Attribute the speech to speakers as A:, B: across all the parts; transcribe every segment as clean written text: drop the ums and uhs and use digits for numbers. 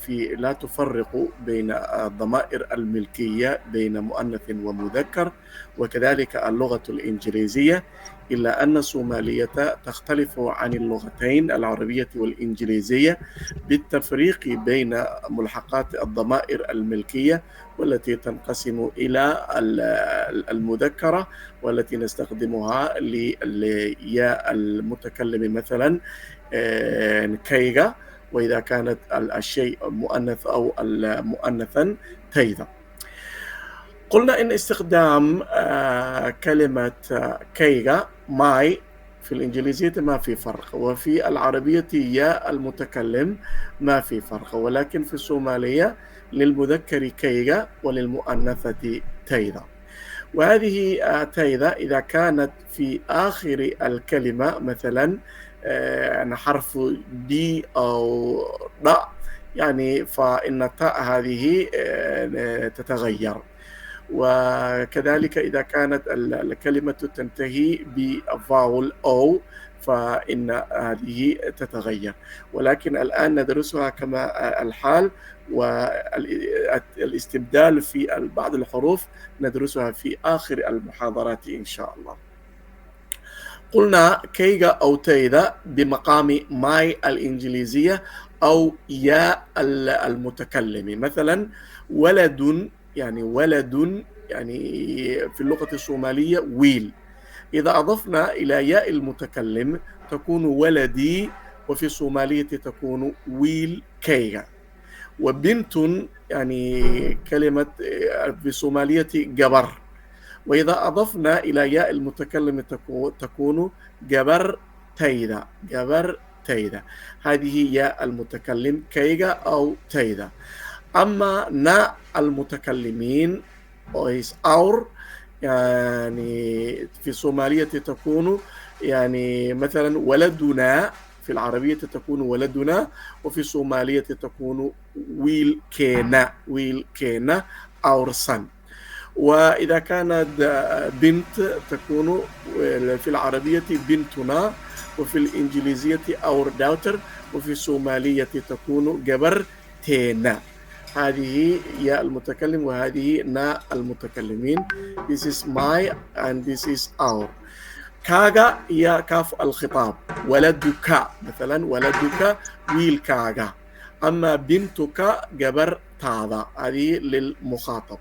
A: لا تفرق بين الضمائر الملكية بين مؤنث ومذكر، وكذلك اللغة الإنجليزية، إلا أن الصومالية تختلف عن اللغتين العربية والإنجليزية بالتفريق بين ملحقات الضمائر الملكية، والتي تنقسم إلى المذكرة والتي نستخدمها لياء المتكلم، مثلا كيغا، وإذا كانت الشيء مؤنث أو مؤنثا تيدا. قلنا إن استخدام كلمة كيغا ماي في الإنجليزية ما في فرق، وفي العربية يا المتكلم ما في فرق، ولكن في الصومالية للمذكر كيغا وللمؤنثة تيدا. وهذه تيدا إذا كانت في آخر الكلمة مثلا حرف دي أو ض، يعني فإن التاء هذه تتغير. وكذلك إذا كانت الكلمة تنتهي بفاول أو، فإن هذه تتغير. ولكن الآن ندرسها كما الحال، والاستبدال في بعض الحروف ندرسها في آخر المحاضرات إن شاء الله. قلنا كيغا أو تيدا بمقام ماي الإنجليزية أو يا المتكلم. مثلا ولد، يعني ولد يعني في اللغة الصومالية ويل، إذا أضفنا إلى ياء المتكلم تكون ولدي، وفي الصومالية تكون ويل كيغا. وبنت يعني كلمة في الصومالية جبر، وإذا أضفنا إلى ياء المتكلم تكون جبر تيدا، جبر تيدا. هذه ياء المتكلم كيغا أو تيدا. أما نا المتكلمين أور، يعني في الصومالية تكون يعني مثلا ولدنا، في العربية تكون ولدنا، وفي الصومالية تكون ويل كينا، ويل كينا أور سن. وإذا كانت بنت تكون في العربية بنتنا، وفي الإنجليزية our daughter، وفي الصومالية تكون جبر تينا. هذه يا المتكلم وهذه نا المتكلمين. This is my and this is our. كاغا هي كاف الخطاب، ولدك مثلا، ولدك ويل كاغا. أما بنتك جبر تاضا، هذه للمخاطب.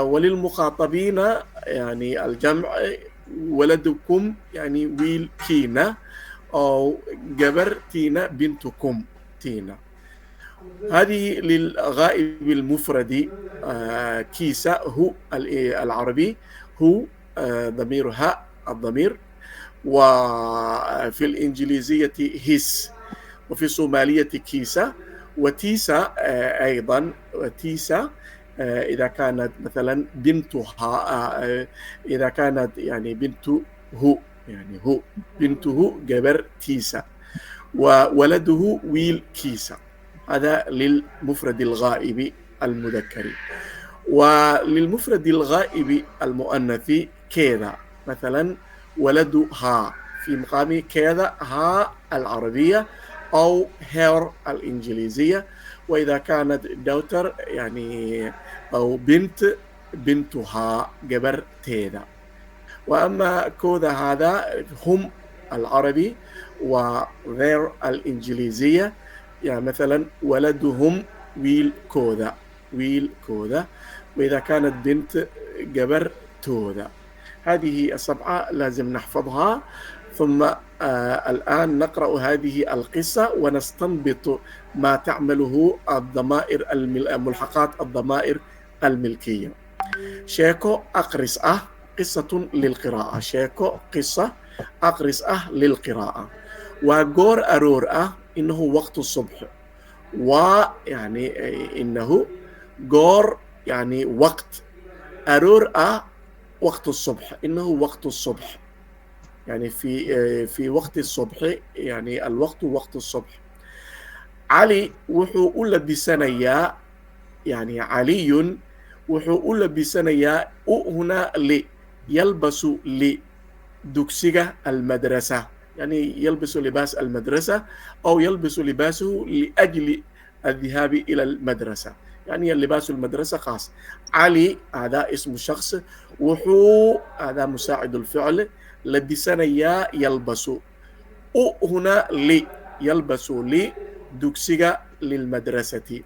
A: وللمخاطبين يعني الجمع ولدكم، يعني ويل كينا، أو جبر تينا بنتكم تينا. هذه للغائب المفرد كيسة، هو العربي هو ضمير ها الضمير، وفي الإنجليزية هيس، وفي الصومالية كيسة. وتيسة أيضا، تيسة إذا كانت مثلا بنتها، إذا كانت يعني بنته، يعني هو بنته جبر تيسة، وولده ويل كيسة. هذا للمفرد الغائب المذكر. وللمفرد الغائب المؤنث كذا، مثلا ولدها في مقام كذا ها العربية أو هير الإنجليزية. وإذا كانت daughter يعني أو بنت، بنتها جبر تيدا. وأما كوذا هذا هم العربي، وغير الإنجليزية، يعني مثلا ولدهم ويل كوذا، ويل كوذا. وإذا كانت بنت جبر توذا. هذه السبعة لازم نحفظها. ثم الآن نقرأ هذه القصة ونستنبط ما تعمله الضمائر ملحقات الضمائر الملكية. شيكو أقرس قصة للقراءة. شيكو قصة، أقرس للقراءة. وغور أرور إنه وقت الصبح، ويعني إنه غور يعني وقت، أرور وقت الصبح، إنه وقت الصبح، يعني في وقت الصبح، يعني الوقت وقت الصبح. علي وحو أولا بسنيا، يعني علي وحو أولا بسنيا هنا يلبس لدكسيغة المدرسة، يعني يلبس لباس المدرسة، أو يلبس لباسه لأجل الذهاب إلى المدرسة، يعني اللباس المدرسة خاص. علي هذا اسم شخص، وحو هذا مساعد الفعل، لبسنيا يلبس، هنا لي يلبس لي دكسيغا للمدرسة،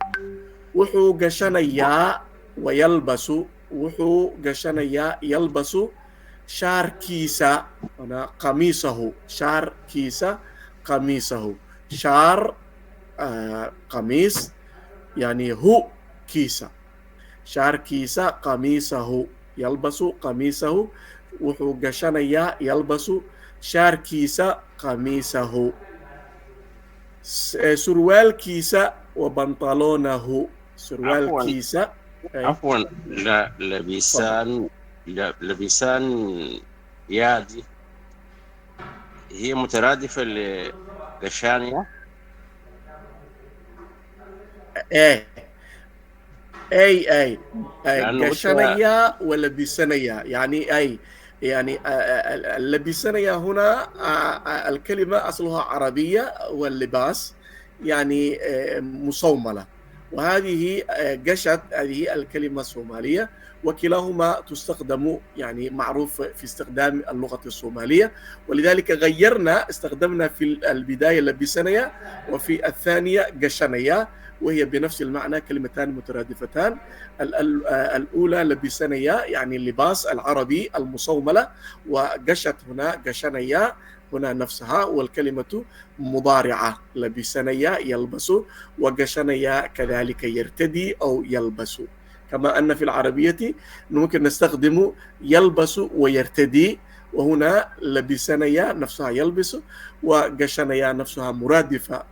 A: وحو قشنيا ويلبس، وحو قشنيا يلبس شار كيسة، هنا قميصه، شار كيسة قميصه، شار قميص يعني هو كيسة، شار كيسة قميصه، يلبس قميصه، وحو قشنيا يلبس شار كيسة قميصه، سروال كيسة وبنطلونه، سروال
B: عفوا
A: كيسة. أي
B: عفوا
A: تفضل.
B: لبسان يادي هي مترادفة لغشانية.
A: ايه اي
B: لأنه أنت
A: قشنيا ولبسنيا، يعني اي يعني اللبسنيا هنا الكلمة أصلها عربية، واللباس يعني مصوملة، وهذه قشت، هذه الكلمة صومالية، وكلاهما تستخدم، يعني معروف في استخدام اللغة الصومالية، ولذلك غيرنا، استخدمنا في البداية لبسنيا، وفي الثانية قشنيا، وهي بنفس المعنى، كلمتان مترادفتان. الأولى لبسنيا يعني اللباس العربي المصوملة، وقشت هنا قشنيا هنا نفسها، والكلمة مضارعة، لبسنيا يلبس، وقشنيا كذلك يرتدي أو يلبس، كما أن في العربية ممكن نستخدم يلبس ويرتدي، وهنا لبسنيا نفسها يلبس، وقشنيا نفسها مرادفة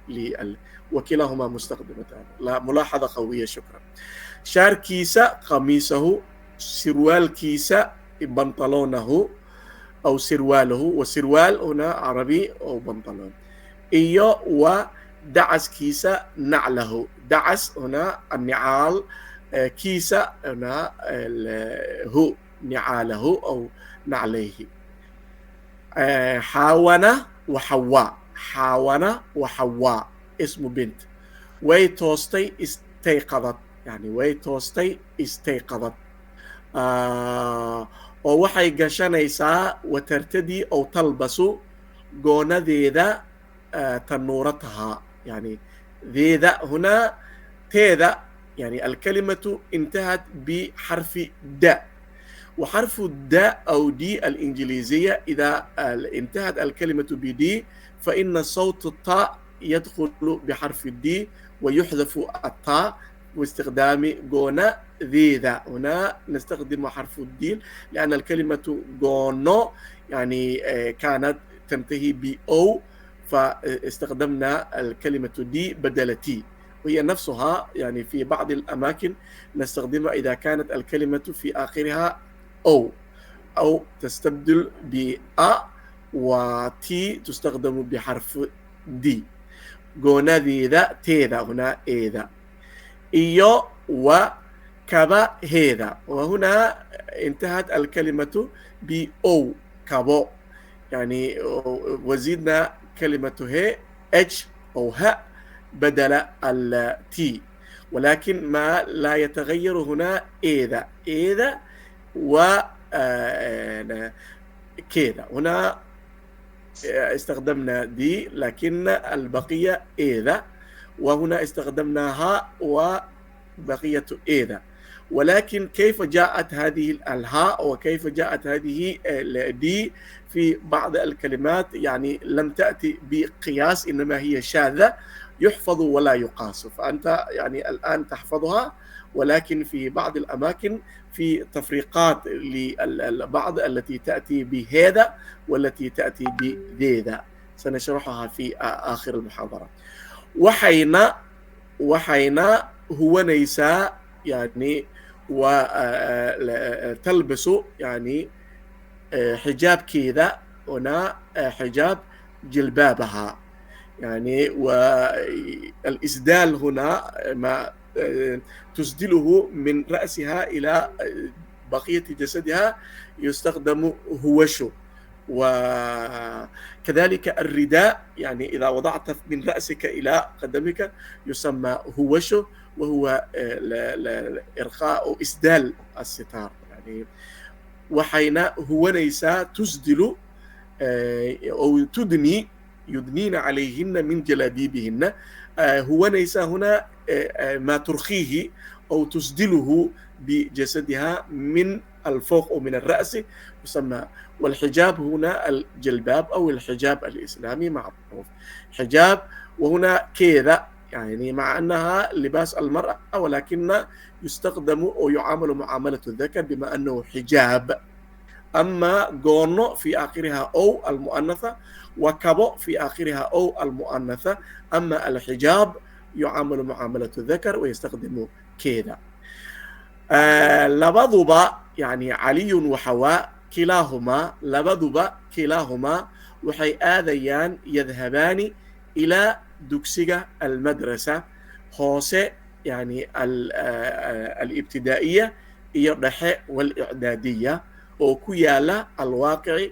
A: وكلاهما مستخدمتان. لا ملاحظة قوية، شكرا. شار كيسة قميصه، سروال كيسة بنطلونه أو سرواله، وسروال هنا عربي أو بنطلون. إيو ودعس كيسة نعله، دعس هنا النعال، كيسة هنا هو نعاله أو نعليه. حاونة وحواء، حاونة وحواء اسم بنت. way توستي استيقظت، يعني way توستي استيقظت. oo waxay gashanaysaa وترتدي أو تلبس goonadeeda تنورتها، يعني ذيذا هنا تيذا، يعني الكلمة انتهت بحرف د، وحرف الداء أو دي الإنجليزية إذا انتهت الكلمة بدي، فإن صوت الطاء يدخل بحرف الدي ويحذف الطاء باستخدام جونا ذيذا. هنا نستخدم حرف الديل لأن الكلمة جونو يعني كانت تنتهي بأو، فاستخدمنا الكلمة دي بدل تي، وهي نفسها يعني في بعض الأماكن نستخدمها إذا كانت الكلمة في آخرها أو تستبدل بأ، وتي تستخدم بحرف دي. جونا ذا تيذا، هنا إيذا. إيو وكبا هذا، وهنا انتهت الكلمة بأو كبو، يعني وزيدنا كلمة هي اتش أو ه بدل التي، ولكن ما لا يتغير هنا إذا و كذا. هنا استخدمنا دي، لكن البقية إذا، وهنا استخدمناها وبقية إذا. ولكن كيف جاءت هذه الهاء وكيف جاءت هذه دي في بعض الكلمات، يعني لم تأتي بقياس، إنما هي شاذة يحفظ ولا يقاس، فأنت يعني الآن تحفظها، ولكن في بعض الأماكن في تفريقات للبعض التي تأتي بهذا والتي تأتي بذيذا، سنشرحها في آخر المحاضرة. وحينا هو نيسا يعني وتلبس يعني حجاب كذا، هنا حجاب جلبابها، يعني والإسدال هنا ما تسدله من رأسها إلى بقية جسدها يستخدم هوشو، وكذلك الرداء، يعني إذا وضعت من رأسك إلى قدمك يسمى هوشو، وهو إرخاء أو إسدال الستار. يعني وحين هونيسا تسدل أو تدني، يدنين عليهن من جلابيبهن. هونيسا هنا ما ترخيه أو تسدله بجسدها من الفوق أو من الرأس يسمى. والحجاب هنا الجلباب أو الحجاب الإسلامي معروف حجاب، وهنا كذا يعني مع أنها لباس المرأة ولكن يستخدم أو يعامل معاملة الذكر بما أنه حجاب. أما غونو في آخرها أو المؤنثة، وكابو في آخرها أو المؤنثة. أما الحجاب يعامل معاملة الذكر ويستخدم كذا. لبضب يعني علي وحواء كلاهما، لبضب كلاهما وحي آذيان يذهبان إلى دكسجة المدرسة هوسي يعني الابتدائية يرحى والإعدادية وكيالا الواقع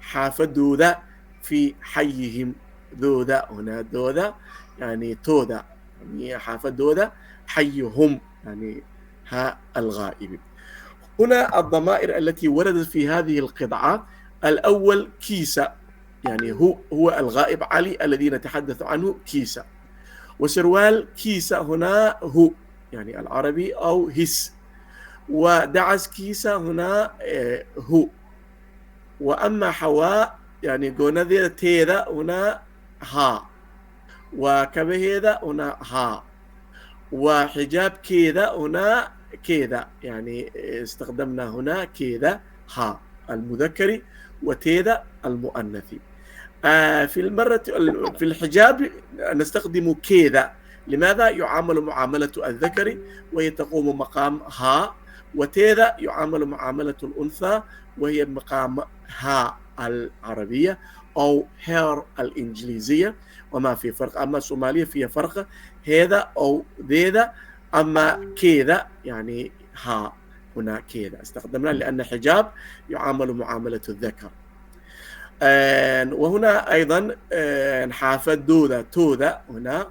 A: حافظوذا في حيهم ذوذا. هنا ذوذا يعني توذا، يعني حافظوذا حيهم يعني ها الغائب. هنا الضمائر التي وردت في هذه القطعة: الأول كيسة، يعني هو الغائب علي الذي نتحدث عنه كيسة. وسروال كيسة هنا هو يعني العربي أو هس. ودعس كيسة هنا هو. وأما حواء يعني قلنا ذي تيذا هنا ها، وكبهذا هنا ها، وحجاب كذا هنا كذا، يعني استخدمنا هنا كذا ها المذكر وتيذا المؤنث. في الحجاب نستخدم كذا. لماذا؟ يعامل معاملة الذكر وهي تقوم مقام ها، وتيذا يعامل معاملة الأنثى وهي مقام ها العربية أو هير الإنجليزية، وما في فرق. أما الصومالية فيها فرق هذا أو ذيذا. أما كذا يعني ها هنا كذا استخدمنا لأن حجاب يعامل معاملة الذكر. وهنا أيضا حافظ دوذا توذا، هنا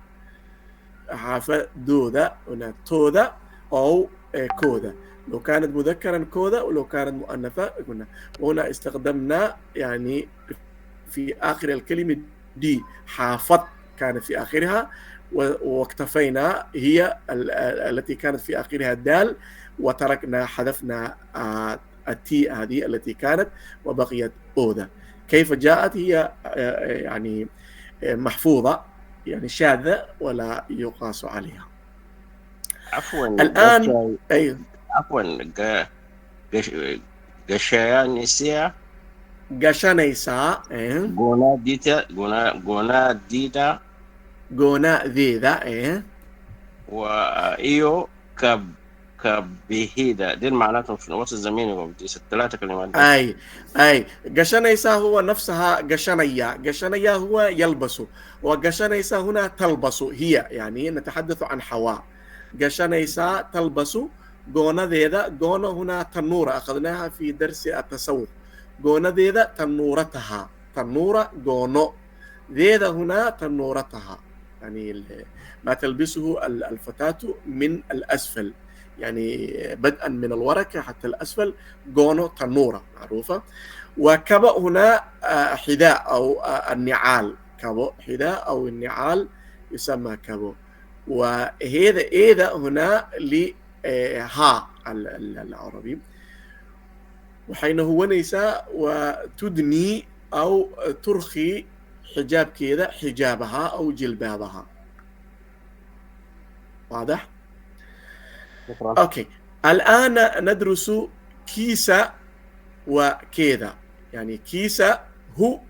A: حافظ دوذا هنا توذا أو كوذا، لو كانت مذكرا كوذا ولو كانت مؤنثة كنا. وهنا استخدمنا يعني في آخر الكلمة دي حافظ كانت في آخرها، واكتفينا هي التي كانت في آخرها الدال، وتركنا حذفنا التي هذه التي كانت وبقيت أوذا. كيف جاءت؟ هي يعني محفوظة يعني شاذة ولا يقاس عليها.
B: عفوا
A: الآن أيوه
B: عفوا قشانيسيا
A: قشانيسا
B: غونا ديتا
A: غونا ذيذا
B: وإيو كبهيدا. دين معناتهم شنو؟ وات الزمين الثلاثة كلمات.
A: أي قشانيسا هو نفسها قشانيا. قشانيا هو يلبس، وقشانيسا هنا تلبس هي، يعني نتحدث عن حواء. قشانيسا تلبس. غونا ذيذا، غونا هنا تنورة، أخذناها في درس التصوف. غونا ذيذا تنورتها، تنورة غونو. ذيذا هنا تنورتها، يعني ما تلبسه الفتاة من الأسفل، يعني بدءا من الوركة حتى الأسفل غونو تنورة معروفة. وكبأ هنا حذاء أو النعال، كبأ حذاء أو النعال يسمى كبأ. وهذا إذا هنا ها العربي. وحين هو نيسا وتدني أو ترخي حجاب كذا حجابها أو جلبابها. واضح؟
B: شكرا.
A: أوكي، الآن ندرس كيسة وكذا، يعني كيسة هو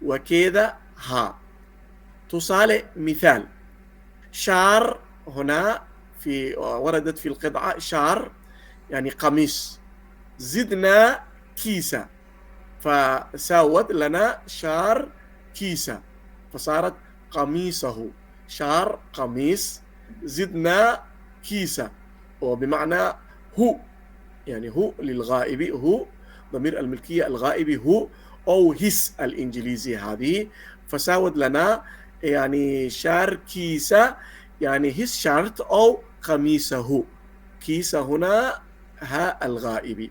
A: وكذا ها. تصالح مثال شعر، هنا وردت في القطعة شعر يعني قميص. زدنا كيسة فساوت لنا شعر كيسة فصارت قميصه. شعر قميص، زدنا كيسة وبمعنى هو، يعني هو للغائب، هو ضمير الملكية الغائب هو، أو هس الإنجليزي هذه، فساود لنا يعني شار كيسة، يعني هس شارت أو قميصه. كيسة هنا ها الغائب.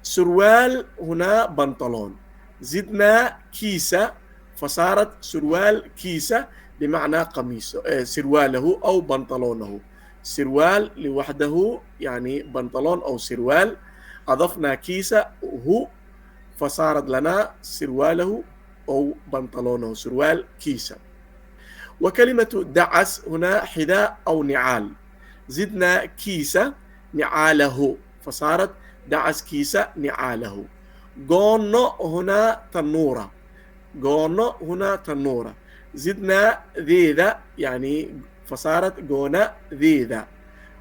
A: سروال هنا بنطلون، زدنا كيسة فصارت سروال كيسة بمعنى قميصه، سرواله أو بنطلونه. سروال لوحده يعني بنطلون أو سروال، أضفنا كيسة هو فصارت لنا سرواله أو بنطلونه، سروال كيسة. وكلمة دعس هنا حذاء أو نعال، زدنا كيسة نعاله فصارت دعس كيسة نعاله. جونو هنا تنورة، جونو هنا تنورة، زدنا ذيذا يعني فصارت جونا ذيذا،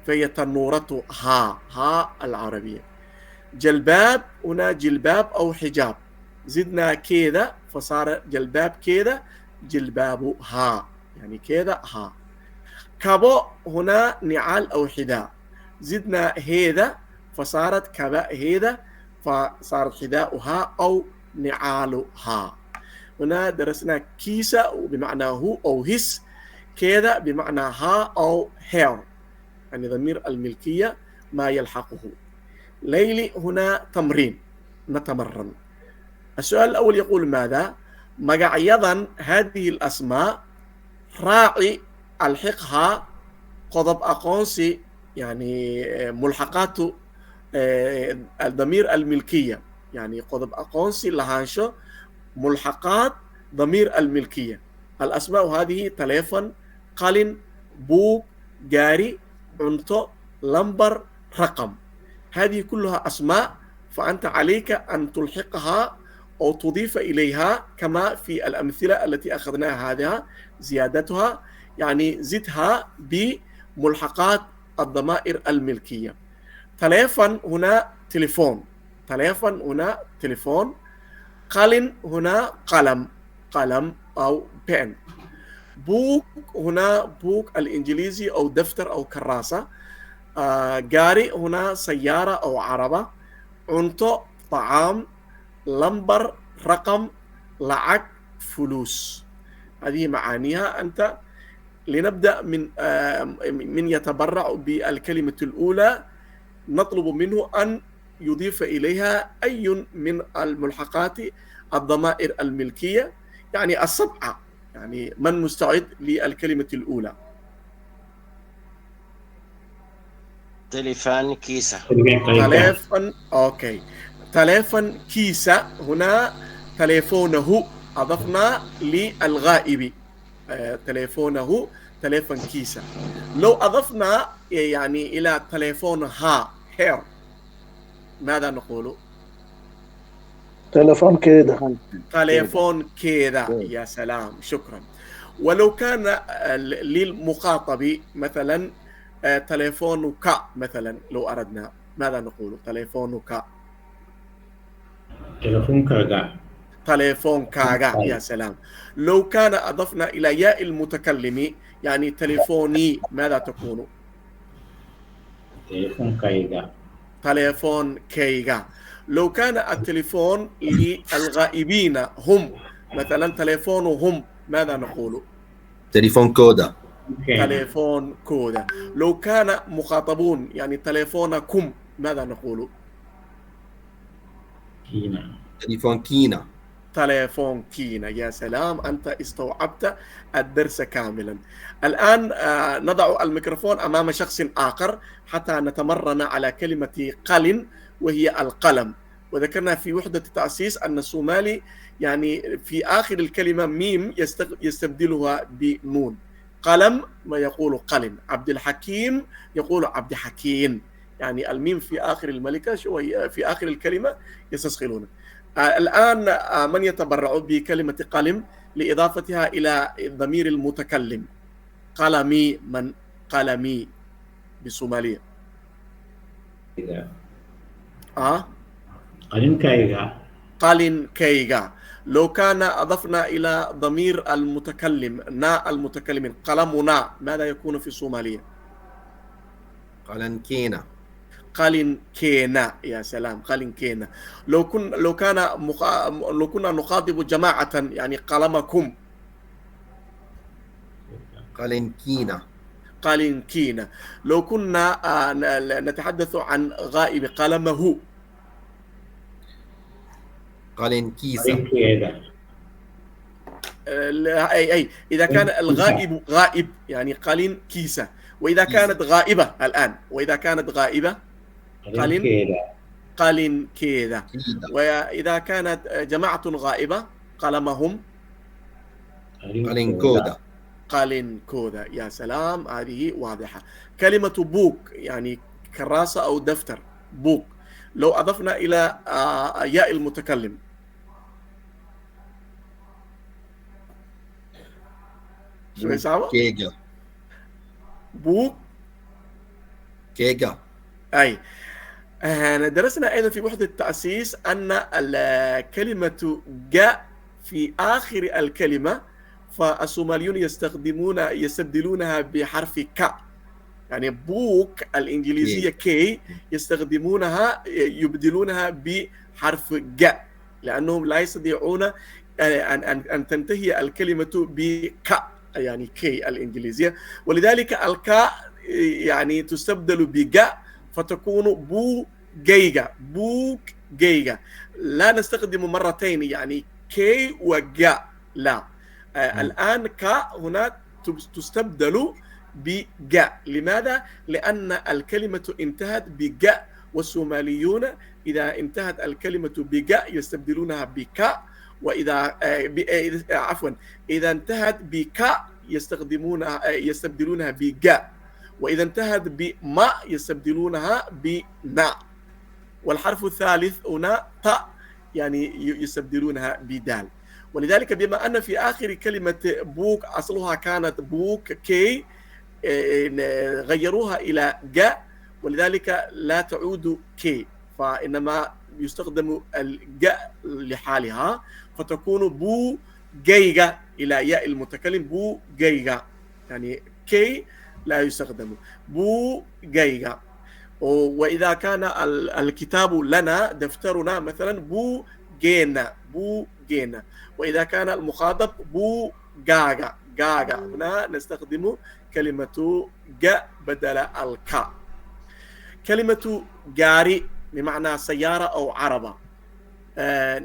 A: فهي تنورة ها العربية. جلباب هنا جلباب أو حجاب، زدنا كذا فصار جلباب كذا جلباب ها، يعني كذا ها. كابو هنا نعال أو حذاء، زدنا هذا فصارت كباء هذا فصارت حذاؤها أو نعالها. هنا درسنا كيسة بمعنى هو أو هس، كذا بمعنى ها أو هير، يعني ضمير الملكية ما يلحقه. ليلي هنا تمرين، نتمرن. السؤال الأول يقول ماذا؟ مقعيضا هذه الأسماء راعي الحقها قضب أقونسي، يعني ملحقات الضمير الملكية، يعني قضب أقونسي لهانشو ملحقات ضمير الملكية. الأسماء هذه تليفون، قلن، بوك، جاري، عنطو، لمبر، رقم، هذه كلها أسماء، فأنت عليك أن تلحقها أو تضيف إليها كما في الأمثلة التي أخذناها هذه زيادتها، يعني زدها بملحقات الضمائر الملكية. تليفون هنا تليفون، تليفون هنا تليفون. قلم هنا قلم، قلم أو بين. بوك هنا بوك الإنجليزي أو دفتر أو كراسة. جاري هنا سيارة أو عربة. عنطو طعام. لمبر رقم. لعك فلوس. هذه معانيها. أنت لنبدأ من يتبرع بالكلمة الأولى نطلب منه أن يضيف إليها أي من الملحقات الضمائر الملكية، يعني السبعة. يعني من مستعد للكلمة الأولى؟
B: تليفون كيسة.
A: تليفون، أوكي. تليفون كيسة، هنا تليفونه أضفنا للغائب، تليفونه تليفون كيسة. لو أضفنا يعني إلى تليفونها هير ماذا نقول؟
C: تلفون كده.
A: تليفون كذا. يا سلام، شكرا. ولو كان للمخاطب مثلا تليفونك مثلا، لو أردنا ماذا نقول؟ تليفونك.
D: تلفون كاغا.
A: تليفون كاغا. يا سلام. لو كان أضفنا إلى ياء المتكلم يعني تليفوني ماذا تكون؟
D: تلفون كايغا.
A: تليفون كيغا. لو كان التليفون للغائبين هم مثلا تليفونهم ماذا نقول؟
E: تليفون كودا.
A: تليفون كودا. لو كان مخاطبون يعني تليفونكم ماذا نقول؟
D: كينا.
E: تليفون كينا.
A: تليفون كينا. يا سلام، أنت استوعبت الدرس كاملا. الآن نضع الميكروفون أمام شخص آخر حتى نتمرن على كلمة قلم وهي القلم. وذكرنا في وحدة التأسيس أن الصومالي يعني في آخر الكلمة ميم يستبدلها بنون. قلم ما يقول قلم. عبد الحكيم يقول عبد حكيم، يعني الميم في آخر الملكة شوية في آخر الكلمة يستثقلون. الآن من يتبرع بكلمة قلم لإضافتها إلى ضمير المتكلم؟ قلمي. من؟ قلمي بالصومالية.
D: قلم كايغا.
A: قلن كيغا. لو كان أضفنا إلى ضمير المتكلم نا المتكلمين قلمنا ماذا يكون في الصومالية؟
E: قلن كينا.
A: قالن كينا. يا سلام، قالن كينا. لو كنا نخاطب جماعة يعني قلمكم.
E: قالنكينا.
A: قالن كينا. لو كنا نتحدث عن غائب قلمه.
E: قالنكيسا.
D: كيدا.
A: أي إذا كان الغائب غائب يعني قالن كيسة. وإذا كانت غائبة الآن، وإذا كانت غائبة قالن
D: كيدا.
A: قالن كذا.
E: كيدا.
A: وإذا كانت جماعة غائبة قلمهم
E: قالنكودا.
A: قالن كودا. يا سلام، هذه واضحة. كلمة بوك يعني كراسة أو دفتر، بوك. لو أضفنا إلى ياء المتكلم شو يساوي؟
E: كيجا.
A: بوك.
E: كيجا.
A: أي درسنا أيضا في وحدة التأسيس أن الكلمة جاء في آخر الكلمة، فالصوماليون يستبدلونها بحرف ك. يعني بوك الإنجليزية كي يبدلونها بحرف ج، لأنهم لا يستطيعون أن تنتهي الكلمة بك، يعني كي الإنجليزية. ولذلك الكاء يعني تستبدل بجاء فتكون بو جيجا. بوك جيجا. لا نستخدم مرتين يعني كي وجاء، لا. الآن كاء هنا تستبدل بجاء. لماذا؟ لأن الكلمة انتهت بجاء، والصوماليون إذا انتهت الكلمة بجاء يستبدلونها بكاء، وإذا إذا انتهت بكاء يستبدلونها بجاء، وإذا انتهت بما يستبدلونها بنا، والحرف الثالث هنا تاء يعني يستبدلونها بدال. ولذلك بما أن في آخر كلمة بوك أصلها كانت بوك كي، غيروها إلى جاء، ولذلك لا تعود كي، فإنما يستخدم الجاء لحالها فتكون بو جيجا إلى ياء المتكلم. بو جيجا يعني كي لا يستخدم، بو جيجا. وإذا كان الكتاب لنا دفترنا مثلا بو جينا، بو جينا. وإذا كان المخاطب بو جاجا، جاجا. هنا نستخدم كلمة جا بدل الكا. كلمة جاري بمعنى سيارة أو عربة،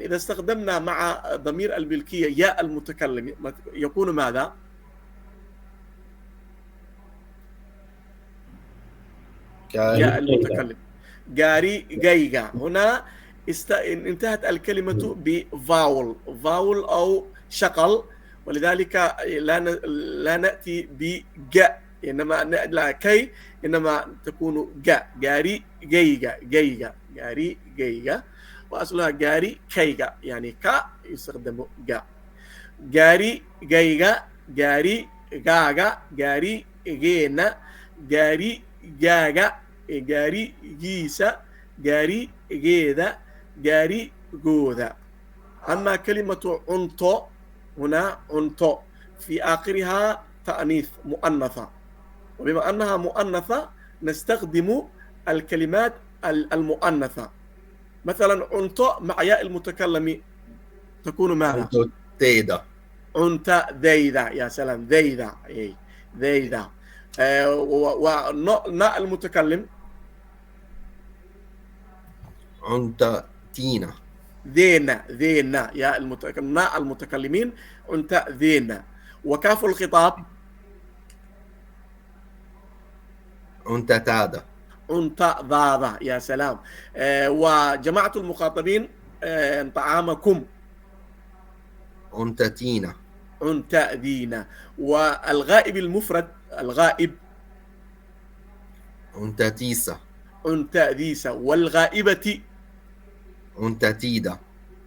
A: إذا استخدمنا مع ضمير الملكية ياء المتكلم يكون ماذا؟ ياء المتكلم. جاري جيجا. هنا انتهت الكلمة بفاول، فاول أو شقل، ولذلك لا نأتي بجاء، إنما لا كي، إنما تكون جاء. جاري جيجا، جيجا، جاري جيجا، وأصلها جاري كيجا يعني كا يستخدم جاء. جاري جيجا، جاري جاجا، جاري جينا، جاري جاجا، جاري جيسا، جاري جيدا، جاري جوذا. أما كلمة عنطو هنا عنطو في آخرها تأنيث مؤنثة، وبما أنها مؤنثة نستخدم الكلمات المؤنثة. مثلا عنطو مع ياء المتكلم تكون ماذا؟
E: تيدا.
A: عنتا ذيدا. يا سلام، ذيدا. ذيدا. وناء المتكلم
E: عنتا تينا.
A: ذينا، ذينا. يا ناء المتكلمين عنتا ذينا. وكاف الخطاب
E: عنتا تادا.
A: عنتا ضاضا. يا سلام. وجماعة المخاطبين طعامكم
E: عنتا تينا.
A: عنتا دينا. والغائب المفرد الغائب
E: عنتا تيسا.
A: عنتا ديسا. والغائبة
E: عنتا تيدا.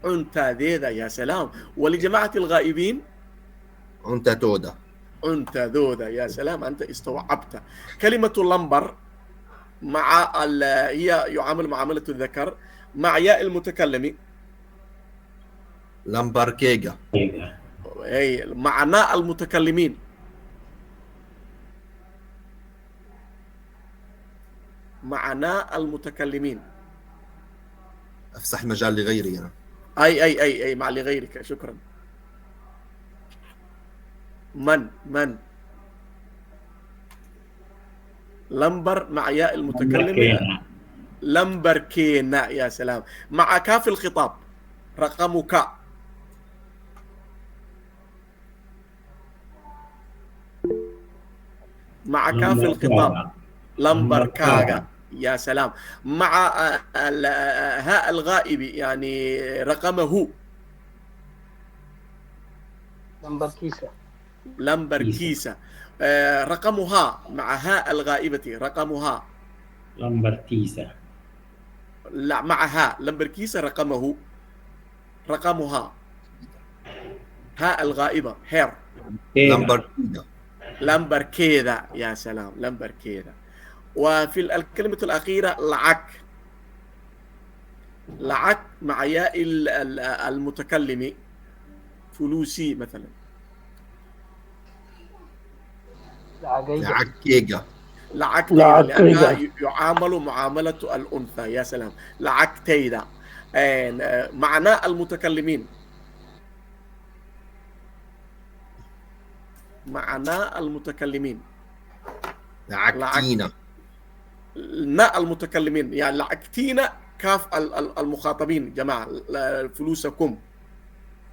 A: عنتا ذيدا. يا سلام. ولجماعة الغائبين
E: عنتا تودا.
A: عنتا ذودا. يا سلام، أنت استوعبت. كلمة لمبر مع هي يعامل معاملة الذكر مع ياء المتكلم
E: لامباركيجا.
A: أي مع ناء المتكلمين معنى المتكلمين.
E: افسح المجال لغيري انا.
A: أي مع لغيرك. شكرا. من لمبر مع ياء المتكلم. لمبركينا. يا سلام. مع كاف الخطاب رقمك. مع كاف الخطاب لمبركاغا. يا سلام. مع هاء الغائب يعني رقمه. لمبركيسة. رقمها مع هاء الغائبة رقمها.
D: لمبرتيسة.
A: لا مع هاء لمبركيسة رقمها هاء الغائبة هير. لمبركيدا. يا سلام. لمبركيدا. وفي الكلمة الأخيرة لعك مع ياء المتكلم فلوسي مثلا.
E: لعكيجا.
A: لأنها يعامل معاملة الأنثى. يا سلام. لعكتيدا. معنى المتكلمين.
E: لعكتينا.
A: نا المتكلمين يعني لعكتينا كاف المخاطبين جماعة. فلوسكم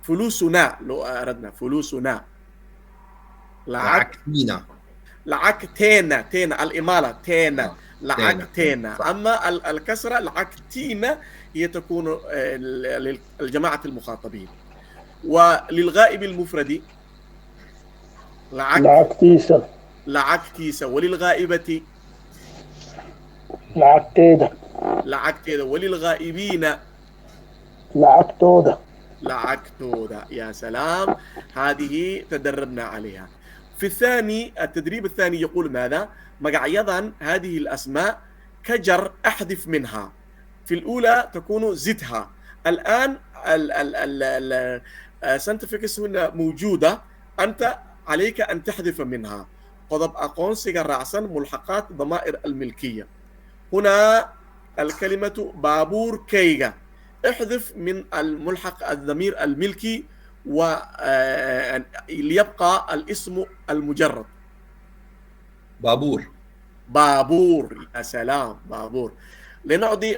A: فلوسنا لو أردنا فلوسنا. لعكتينا الإمالة تينا لعكتينا. أما الكسرة لعكتينا هي تكون للجماعة المخاطبين. وللغائب المفرد لعكتيسة. وللغائبة لعكتيدا. وللغائبين لعكتودا. يا سلام. هذه تدربنا عليها. في التدريب الثاني يقول ماذا؟ مقعيضا هذه الأسماء كجر أحذف منها. في الأولى تكون زدها. الآن سنتفكس هنا موجودة. أنت عليك أن تحذف منها. قضب أقون سيجر رأسا ملحقات ضمائر الملكية. هنا الكلمة بابور كيغا. احذف من الملحق الضمير الملكي وليبقى الاسم المجرد. بابور. يا سلام. بابور. لنعطي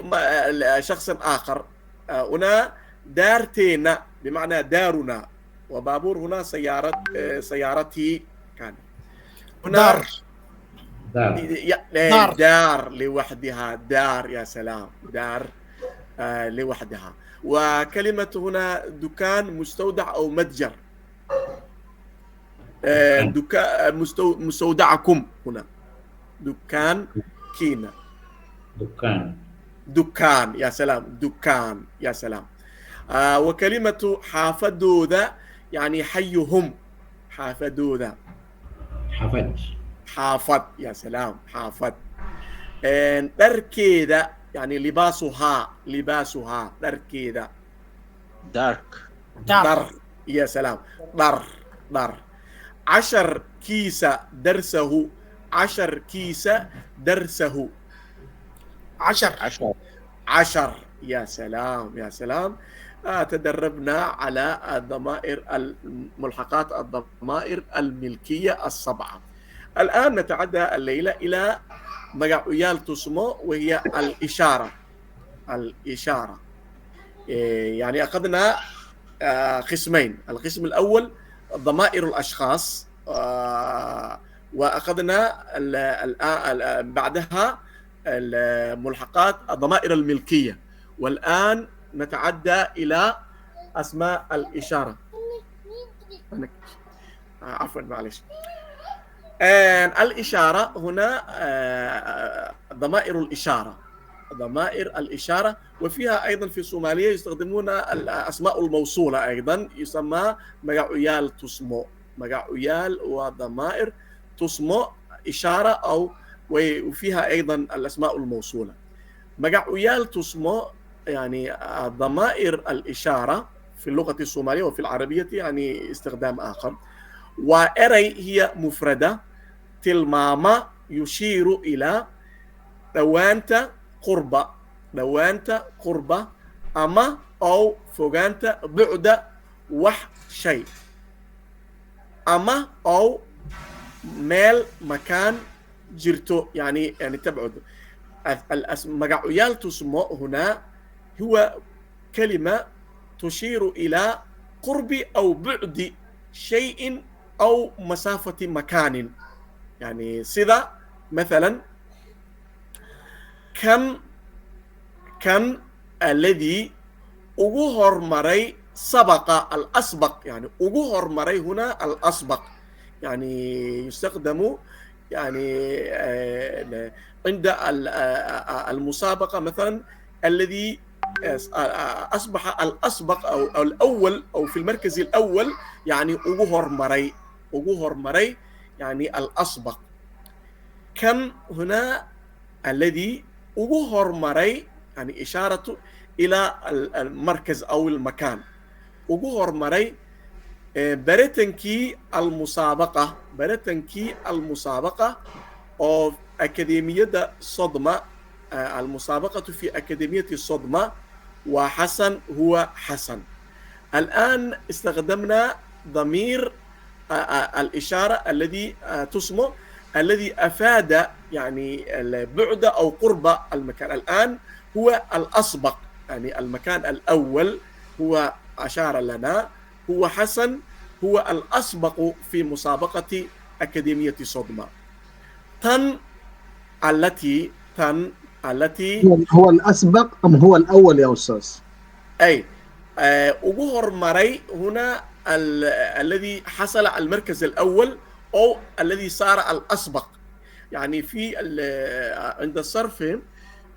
A: شخص آخر. هنا دارتنا بمعنى دارنا. وبابور هنا سيارتي كان. هنا دار لوحدها. دار. يا سلام. دار لوحدها. وكلمة هنا دكان مستودع أو متجر. مستودعكم هنا دكان كينا. دكان. يا سلام. دكان. يا سلام. وكلمة حافدوذا يعني حيهم. حافدوذا حافظ. يا سلام. حافظ. دركيدا يعني لباسها دركيدا.
B: دارك.
A: يا سلام. در. 10 كيسة درسه. 10 كيسة درسه. 10. يا سلام. يا سلام. تدربنا على الضمائر الملحقات الضمائر الملكية السبعة. الآن نتعدى الليلة إلى مقعيال تسمو وهي الإشارة. يعني أخذنا قسمين. القسم الأول ضمائر الأشخاص وأخذنا بعدها الملحقات الضمائر الملكية. والآن نتعدى إلى أسماء الإشارة. عفوا معلش. الإشارة هنا ضمائر الإشارة وفيها أيضا في الصومالية يستخدمون الأسماء الموصولة أيضا يسمى مقعيال تسمو. مقعيال وضمائر تسمو إشارة أو وفيها أيضا الأسماء الموصولة. مقعيال تسمو يعني ضمائر الإشارة في اللغة الصومالية وفي العربية يعني استخدام آخر. وإري هي مفردة. تلماما يشير إلى دوانتا قربة، دوانتا قربة، أما أو فوقانتا بعد وح شيء، أما أو ميل مكان جرتو، يعني تبعد. مقعيال تسمى هنا هو كلمة تشير إلى قرب أو بعد شيء أو مسافة مكان. يعني سذا مثلا كم الذي أجوهر مري سبق الأسبق، يعني أجوهر مري هنا الأسبق، يعني يستخدم يعني عند المسابقة مثلا الذي أصبح الأسبق أو الأول أو في المركز الأول، يعني أجوهر مري، أجوهر مري يعني الأسبق. كم هنا الذي أجوهر مري يعني إشارة إلى المركز أو المكان. أجوهر مري برتنكي المسابقة، برتنكي المسابقة أو أكاديمية صدمة، المسابقة في أكاديمية الصدمة، وحسن هو حسن. الآن استخدمنا ضمير الإشارة الذي تسمى الذي أفاد يعني البعد أو قرب المكان. الآن هو الأسبق، يعني المكان الأول هو أشار لنا، هو حسن، هو الأسبق في مسابقة أكاديمية صدمة. تن التي
C: هو الأسبق أم هو الأول يا أستاذ؟
A: أي أجوهر مري هنا الذي حصل على المركز الأول أو الذي صار الأسبق. يعني في عند الصرف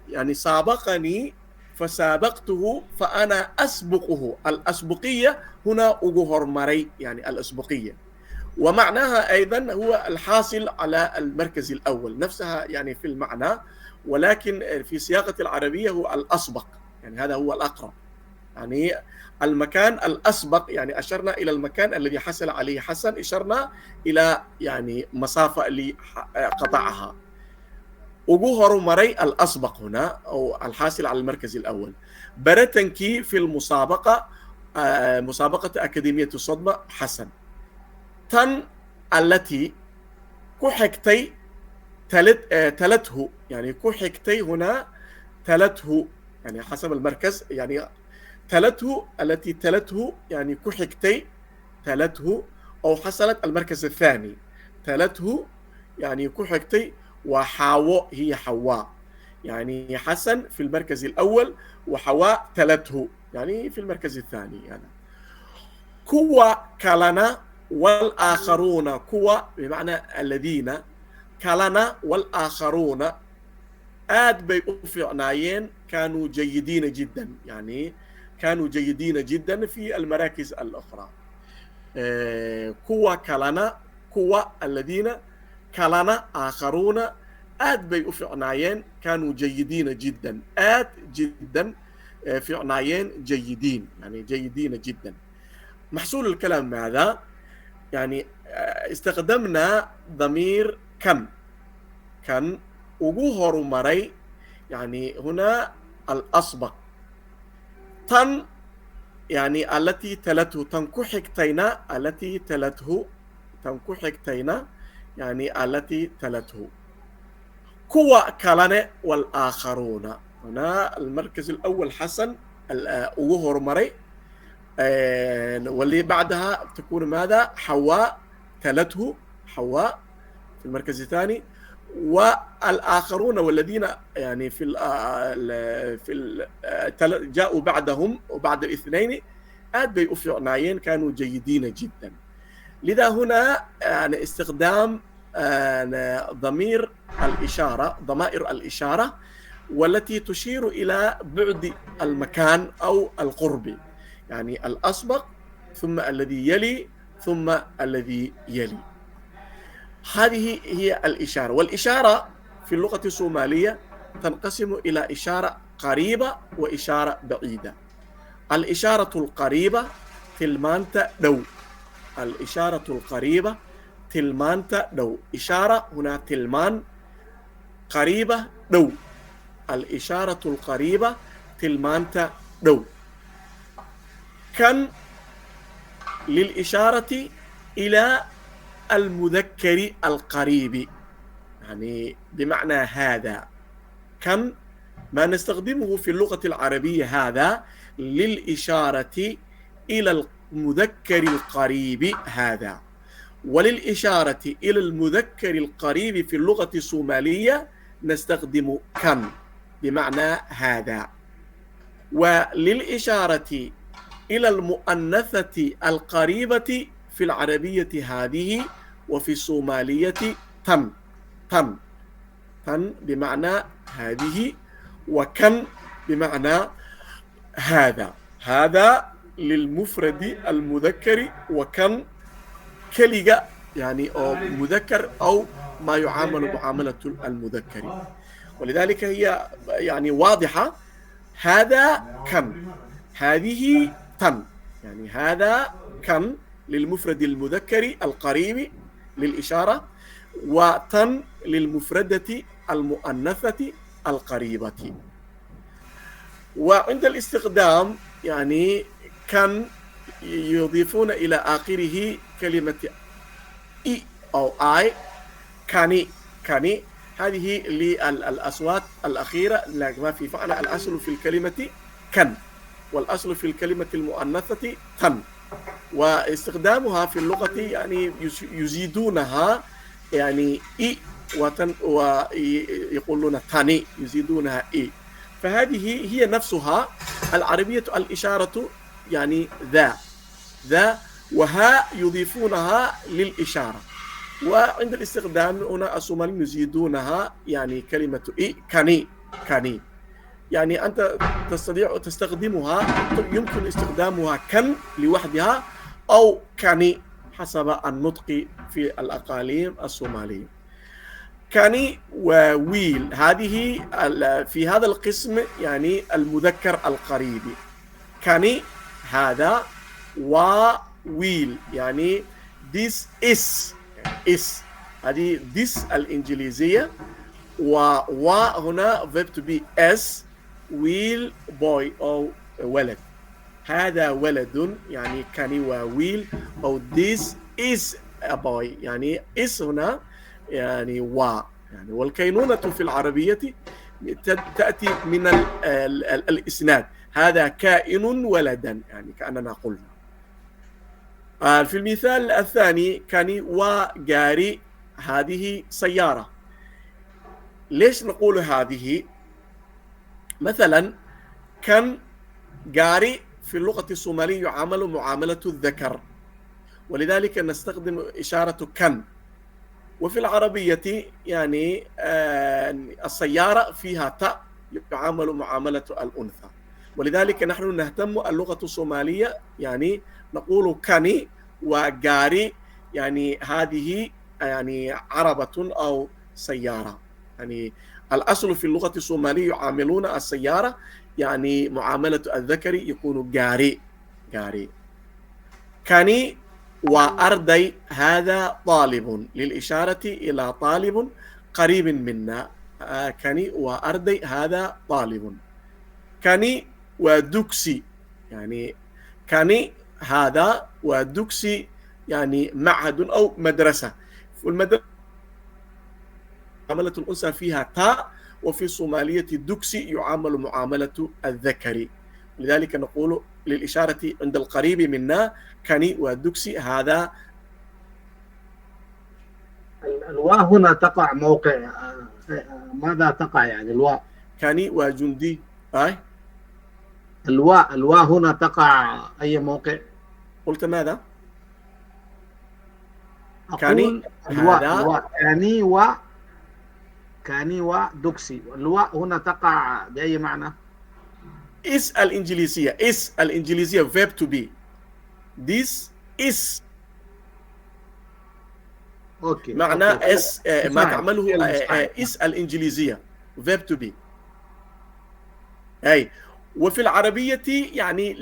A: يعني سابقني فسابقته فأنا أسبقه، الأسبقية هنا أجوهر مري يعني الأسبقية، ومعناها أيضا هو الحاصل على المركز الأول، نفسها يعني في المعنى، ولكن في سياقة العربية هو الأسبق، يعني هذا هو الأقرب. يعني المكان الأسبق، يعني أشرنا إلى المكان الذي حصل عليه حسن، أشرنا إلى يعني مسافة اللي قطعها. أجوهر مري الأسبق هنا أو الحاصل على المركز الأول. برتنكي في المسابقة، مسابقة أكاديمية الصدمة حسن. تن التي كحكتي تلته، يعني كحكتي هنا تلته يعني حسب المركز، يعني تلته التي تلته يعني كحكتي تلته، أو حصلت المركز الثاني. تلته يعني كحكتي، وحواء هي حواء، يعني حسن في المركز الأول وحواء تلته يعني في المركز الثاني. يعني كوى كلنا والآخرون، كوى بمعنى الذين، كلنا والآخرون آد بيؤفعنايين كانوا جيدين جدا، يعني كانوا جيدين جدا في المراكز الأخرى. كوى كلنا، كوى الذين، كلنا آخرون آد بيؤفعنايين كانوا جيدين جدا، آد جدا في عنايين جيدين، يعني جيدين جدا. محصول الكلام ماذا؟ يعني استخدمنا ضمير كان وجوهر مري، يعني هنا الأسبق. تن يعني التي تلته، تنكحكتينا التي تلته، تنكحكتينا يعني التي تلته. كوى كلنا والآخرون، هنا المركز الأول حسن وجوهر مري، واللي بعدها تكون ماذا؟ حواء تلته، حواء في المركز الثاني. والآخرون والذين يعني جاءوا بعدهم وبعد الاثنين آد بيؤفعنايين كانوا جيدين جدا. لذا هنا يعني استخدام ضمير الإشارة، ضمائر الإشارة، والتي تشير إلى بعد المكان أو القرب، يعني الأسبق ثم الذي يلي ثم الذي يلي. هذه هي الإشارة. والإشارة في اللغة الصومالية تنقسم إلى إشارة قريبة وإشارة بعيدة. الإشارة القريبة تلمانتا دو، الإشارة القريبة تلمانتا دو، إشارة هنا تلمان، قريبة دو، الإشارة القريبة تلمانتا دو. كان للإشارة إلى المذكر القريب، يعني بمعنى هذا. كان ما نستخدمه في اللغة العربية هذا للإشارة إلى المذكر القريب هذا، وللإشارة إلى المذكر القريب في اللغة الصومالية نستخدم كان بمعنى هذا، وللإشارة إلى المؤنثة القريبة في العربية هذه وفي الصومالية تن. تن بمعنى هذه، وكن بمعنى هذا. هذا للمفرد المذكر، وكن كلجة يعني أو مذكر أو ما يعامل معاملة المذكر، ولذلك هي يعني واضحة. هذا كن، هذه تن، يعني هذا كن للمفرد المذكر القريب للإشارة، وتن للمفردة المؤنثة القريبة. وعند الاستخدام يعني كان يضيفون إلى آخره كلمة إي أو آي. كاني هذه للأصوات الأخيرة، ما في فعل. الأصل في الكلمة كن، والأصل في الكلمة المؤنثة تن، واستخدامها في اللغة يعني يزيدونها يعني إي ويقولون تاني، يزيدونها إي. فهذه هي نفسها العربية الإشارة، يعني ذا وها يضيفونها للإشارة. وعند الاستخدام هنا الصوماليين يزيدونها يعني كلمة إي كاني. يعني أنت تستطيع تستخدمها، يمكن استخدامها كن لوحدها أو كاني حسب النطق في الأقاليم الصومالية. كاني وويل هذه في هذا القسم يعني المذكر القريب. كاني هذا، وويل يعني this is هذه this الإنجليزية، وهنا verb to be as will boy أو ولد. هذا ولد يعني كاني وويل، أو this is a boy يعني is هنا يعني يعني. والكينونة في العربية تأتي من الإسناد، هذا كائن ولدا، يعني كأننا قلنا. في المثال الثاني كاني وجاري، هذه سيارة. ليش نقول هذه؟ مثلا كان جاري في اللغة الصومالية يعامل معاملة الذكر، ولذلك نستخدم إشارة كان. وفي العربية يعني السيارة فيها تاء يعامل معاملة الأنثى، ولذلك نحن نهتم اللغة الصومالية يعني نقول كاني وجاري، يعني هذه يعني عربة أو سيارة. يعني الأصل في اللغة الصومالية يعاملون السيارة يعني معاملة الذكر يكون جاري. كاني وأردي هذا طالب، للإشارة إلى طالب قريب منا. كاني وأردي هذا طالب. كاني ودكسي يعني كاني هذا، ودكسي يعني معهد أو مدرسة. والمدرسة معاملة الأنثى فيها تاء، وفي الصومالية دكسي يعامل معاملة الذكر، لذلك نقول للإشارة عند القريب منا كاني ودكسي هذا.
C: الواء هنا تقع موقع ماذا تقع يعني الواء؟
A: كاني وجندي
C: الواء هنا تقع أي موقع؟
A: قلت ماذا؟
C: كاني الواء كاني ودكسي، الواء هنا تقع بأي معنى؟
A: is الإنجليزية verb to be. this is معنى اس ما تعمله is الإنجليزية verb to be. أي وفي العربية يعني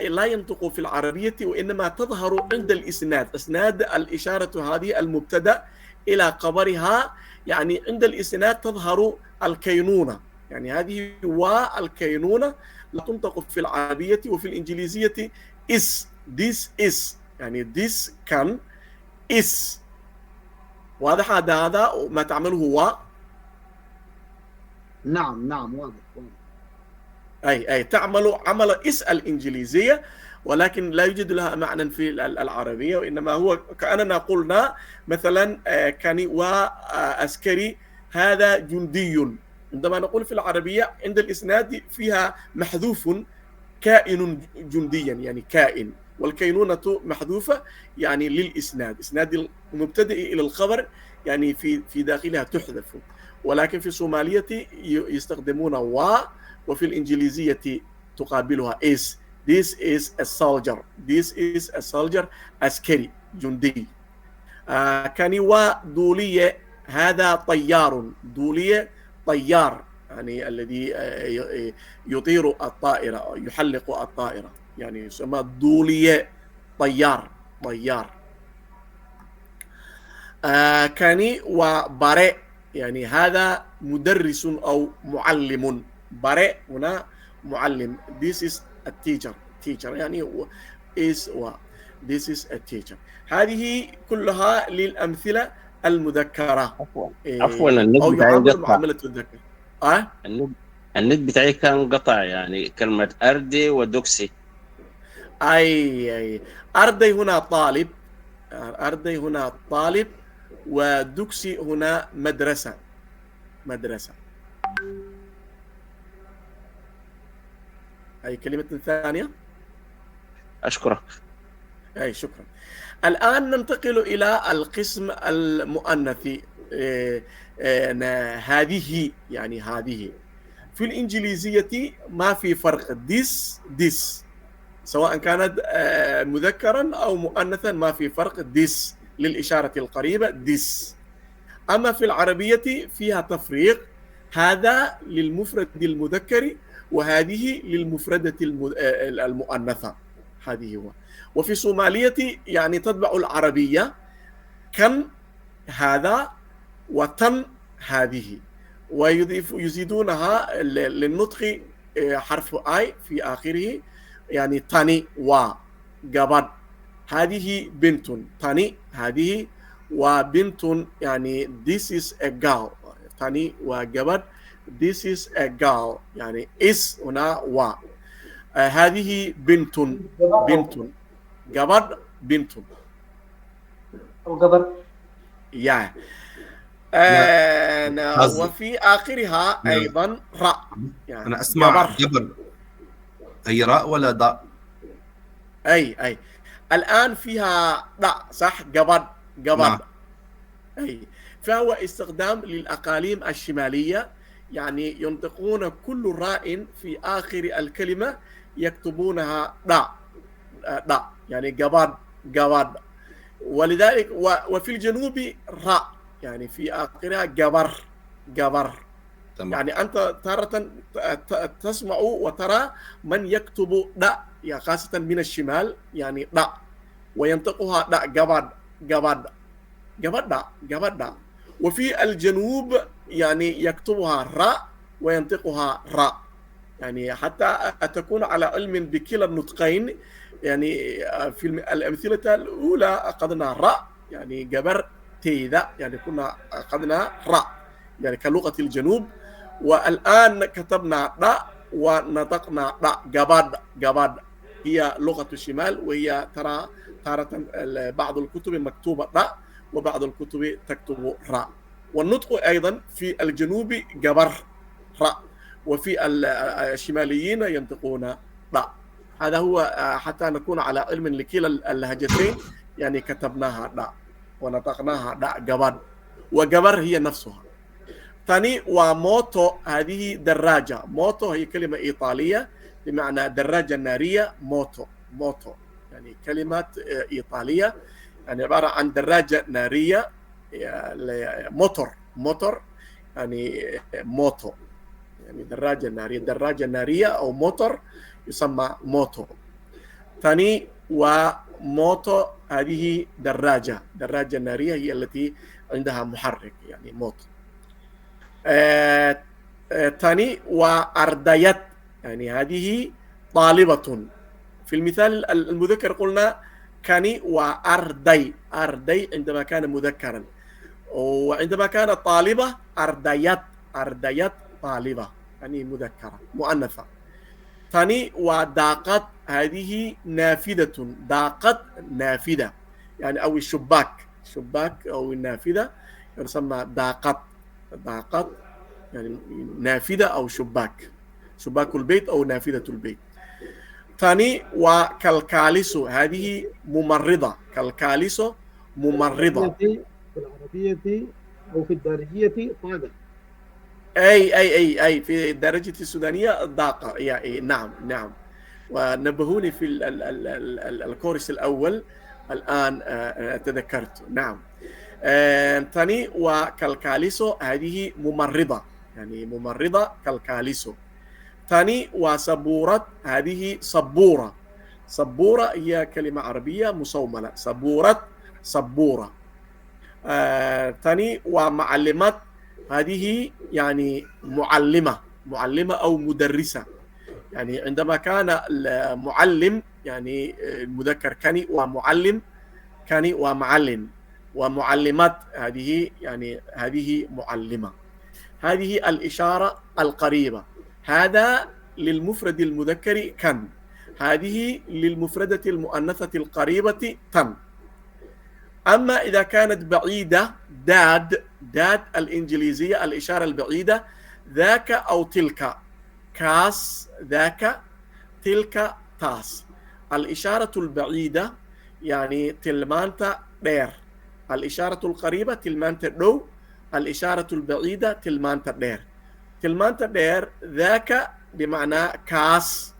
A: لا ينطق في العربية، وإنما تظهر عند الإسناد. إسناد الإشارة هذه المبتدأ إلى خبرها، يعني عند الإسناد تظهر الكينونة، يعني هذه والكينونة لا تنطق في العربية وفي الإنجليزية is. This is يعني this كان is. واضح هذا ما تعمله هو؟
C: نعم واضح.
A: أي تعمل عمل اس الإنجليزية، ولكن لا يوجد لها معنى في العربية، وإنما هو كأننا قلنا مثلا كان وعسكري هذا جندي. عندما نقول في العربية عند الإسناد فيها محذوف كائن جنديا، يعني كائن، والكينونة محذوفة يعني للإسناد، إسناد المبتدئ إلى الخبر يعني في داخلها تحذف. ولكن في الصومالية يستخدمون وفي الإنجليزية تقابلها is. This is a soldier. This is a soldier. عسكري جندي. كان ودولية هذا طيار. دولية طيار يعني الذي يطير الطائرة، يحلق الطائرة، يعني يسمى دولية طيار. كان وبارئ يعني هذا مدرس أو معلم. بارئ هنا معلم. This is a teacher يعني is this is a teacher. هذه كلها للأمثلة المذكرة.
B: عفوا النت
A: أو
B: بتاعي
A: يعامل
B: قطع.
A: معاملة الذكر.
B: النت بتاعي كان قطع، يعني كلمة أردي ودوكسي.
A: أي أردي هنا طالب، أردي هنا طالب، ودوكسي هنا مدرسة. أي كلمة ثانية؟
B: أشكرك.
A: أي شكرا. الآن ننتقل إلى القسم المؤنثي. هذه يعني هذه في الإنجليزية ما في فرق. this سواء كانت مذكرا أو مؤنثا ما في فرق. this للإشارة القريبة this. أما في العربية فيها تفريق، هذا للمفرد المذكر وهذه للمفردة المؤنثة. هذه هو. وفي الصومالية يعني تتبع العربية كن هذا وتن هذه، ويزيدونها للنطق حرف آي في آخره، يعني تاني وجبر. هذه بنت. تاني هذه وبنت يعني this is a girl. تاني وجبر this is a girl يعني is هنا و. هذه بنت جبر بنت
C: أو قبر.
A: وفي آخرها أيضا راء. يعني
E: أنا أسمع
A: جبر.
E: جبر، هي راء ولا ضاء؟
A: أي الآن فيها ضاء صح؟ جبر.
E: نعم.
A: أي فهو استخدام للأقاليم الشمالية، يعني ينطقون كل راء في آخر الكلمة يكتبونها ضاء يعني جبر. ولذلك وفي الجنوب راء يعني في آخرها جبر.
E: تمام.
A: يعني أنت تارة تسمع وترى من يكتب داء، يعني خاصة من الشمال يعني داء، وينطقها داء جبر داء. وفي الجنوب يعني يكتبها راء وينطقها راء، يعني حتى تكون على علم بكلا النطقين. يعني في الأمثلة الأولى أخذنا راء يعني جبر تيدا، يعني كنا أخذنا راء يعني كلغة الجنوب، والآن كتبنا راء ونطقنا راء جباد هي لغة الشمال، وهي ترى تارة بعض الكتب مكتوبة راء وبعض الكتب تكتب راء. والنطق أيضا في الجنوب جبر راء، وفي الشماليين ينطقون راء. هذا هو حتى نكون على علم لكلا اللهجتين، يعني كتبناها راء ونطقناها راء جبر، وجبر هي نفسها. ثاني وموتو هذه دراجة. موتو هي كلمة إيطالية بمعنى دراجة نارية. موتو يعني كلمة إيطالية، يعني عبارة عن دراجة نارية. موتور يعني موتو يعني دراجة نارية أو موتور يسمى موتو. ثاني وموتو هذه دراجة نارية هي التي عندها محرك يعني موتو. تاني وأرديت، يعني هذه طالبة. في المثال المذكر قلنا كاني وأردي، أردي عندما كان مذكرا، وعندما كانت طالبة أرديت، أرديت طالبة يعني مذكرة مؤنثة. ثاني وداقت، هذه نافذة، داقت نافذة يعني، أو الشباك، شباك أو النافذة يسمى داقت، داقت يعني نافذة أو شباك، شباك البيت أو نافذة البيت. ثاني وكالكاليسو، هذه ممرضة، كالكاليسو ممرضة.
C: في العربية أو في الدارجية طاقة.
A: أي في الدرجة السودانية ضاقة يعني، نعم نعم. ونبهوني في الكورس الأول الآن تذكرت، نعم. ثاني وكالكاليسو، هذه ممرضة يعني ممرضة كالكاليسو. ثاني وسبورة، هذه سبورة، سبورة هي كلمة عربية مصوملة، سبورة سبورة. ثاني ومعلمات، هذه يعني معلمة، معلمة أو مدرسة يعني. عندما كان المعلم يعني المذكر كاني ومعلم، كاني ومعلم، ومعلمات هذه يعني هذه معلمة. هذه الإشارة القريبة، هذا للمفرد المذكر كان، هذه للمفردة المؤنثة القريبة تن. أما إذا كانت بعيدة داد، داد الإنجليزية الإشارة البعيدة، ذاك أو تلك، كاس ذاك، تلك تاس. الإشارة البعيدة يعني تلمانتا دير، الإشارة القريبة تلمانتا دو، الإشارة البعيدة تلمانتا دير. تلمانتا دير ذاك بمعنى كاس،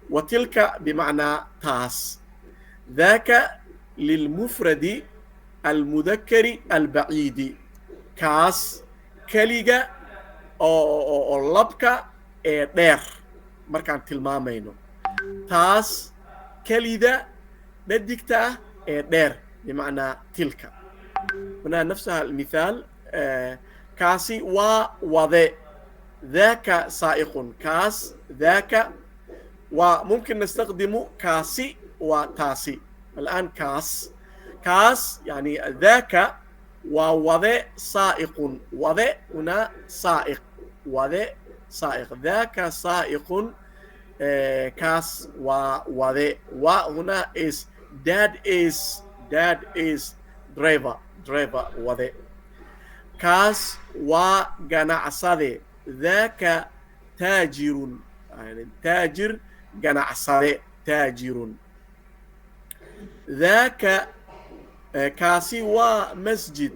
A: وتلك بمعنى تاس. ذاك للمفرد المذكر البعيد، كاس كليجا أو لبكا دير مركان تلمامينو. تاس كليدا بدكتا دير بمعنى تلك. هنا نفسها المثال، كاسي وذي، ذاك سائق، كاس ذاك. وممكن نستخدم كاسي وتاسي. الآن كاس، كاس يعني ذاك، ووذي سائق، وذي هنا سائق، وذي سائق، ذاك سائق كاس وذي. وهنا is dad is driver وذي. كاس وجناعسادي، ذاك تاجر يعني تاجر، جناعسادي تاجر. ذاك كاسي ومسجد،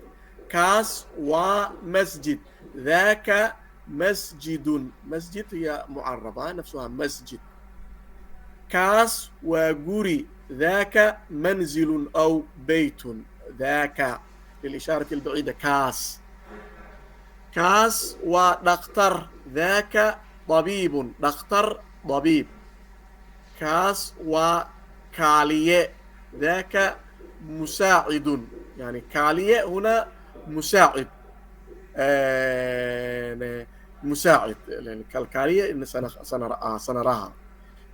A: كاس ومسجد، ذاك مسجد، مسجد هي معربة نفسها مسجد. كاس وجوري، ذاك منزل أو بيت، ذاك للإشارة البعيدة كاس. كاس ودكتور، ذاك طبيب، دكتور طبيب. كاس وكالية، ذاك مساعد يعني كالية هنا مساعد، مساعد يعني كالكالية سنراها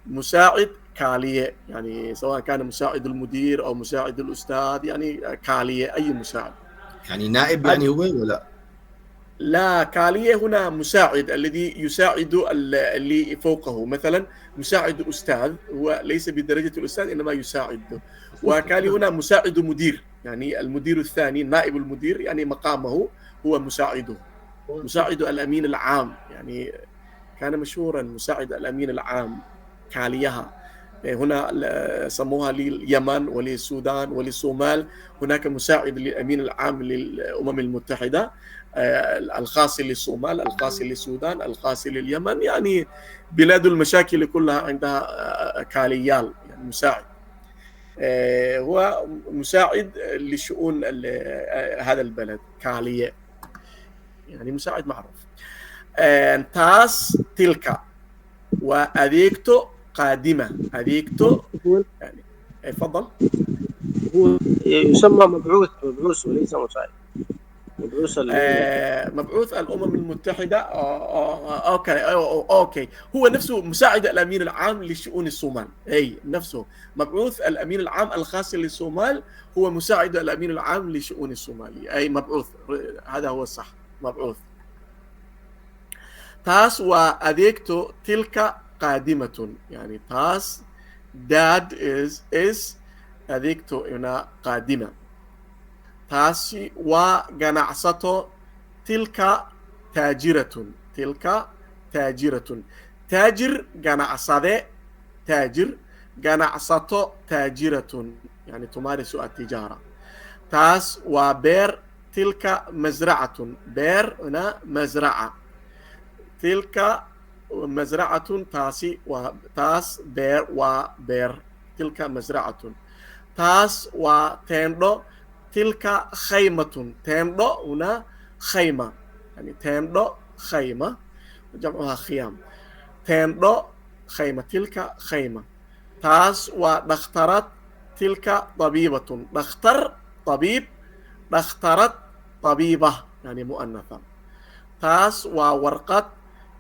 A: مساعد كالية يعني، سواء كان مساعد المدير أو مساعد الأستاذ يعني كالية أي مساعد.
E: يعني نائب يعني هو ولا؟
A: لا، كالية هنا مساعد الذي يساعد اللي فوقه، مثلا مساعد الأستاذ هو ليس بدرجة الأستاذ إنما يساعد. وكالي هنا مساعد مدير يعني المدير الثاني، نائب المدير يعني مقامه هو مساعده، مساعد الأمين العام يعني كان مشهورا مساعد الأمين العام كاليها. هنا سموها لليمن وللسودان وللصومال، هناك مساعد للأمين العام للأمم المتحدة، الخاص للصومال، الخاص للسودان، الخاص لليمن، يعني بلاد المشاكل كلها عندها كاليال يعني مساعد. هو مساعد لشؤون هذا البلد كالية يعني مساعد معروف. تاس تلك، وأذيكتو قادمة، أذيكتو يعني تفضل.
F: هو يسمى مبعوث وليس مساعد.
A: مبعوث الأمم المتحدة. أوكي هو نفسه مساعد الأمين العام لشؤون الصومال، أي نفسه مبعوث الأمين العام الخاص للصومال هو مساعد الأمين العام لشؤون الصومال، أي مبعوث، هذا هو الصح، مبعوث. تاس وأديكتو تلك قادمة، يعني تاس dad is أديكتو هنا قادمة. تاسي وجنعصته تلك تاجرة، تلك تاجرة، تاجر جنعصده، تاجر جنعصته تاجرة، يعني تمارس التجارة. تاس وبير تلك مزرعة، بير هنا مزرعة، تلك مزرعة تاسي وتاس بير وبير تلك مزرعة. تاس وتندو تلك خيمة، تندو هنا خيمة، يعني تندو خيمة جمعها خيام، تندو خيمة، تلك خيمة. تاس ودخترت تلك طبيبة، دختر طبيب، دخترت طبيبة يعني مؤنثة. تاس وورقة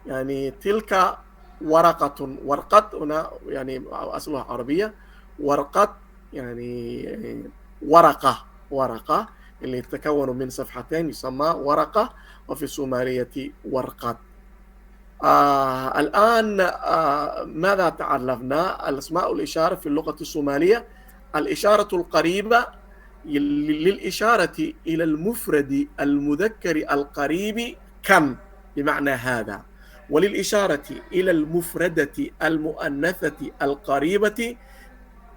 A: يعني تلك ورقة، ورقة هنا يعني أصلها عربية، ورقة يعني ورقة، ورقة اللي تتكون من صفحتين يسمى ورقة، وفي الصومالية ورقة. الآن ماذا تعلمنا؟ الأسماء الإشارة في اللغة الصومالية، الإشارة القريبة للإشارة إلى المفرد المذكر القريب كم بمعنى هذا، وللإشارة إلى المفردة المؤنثة القريبة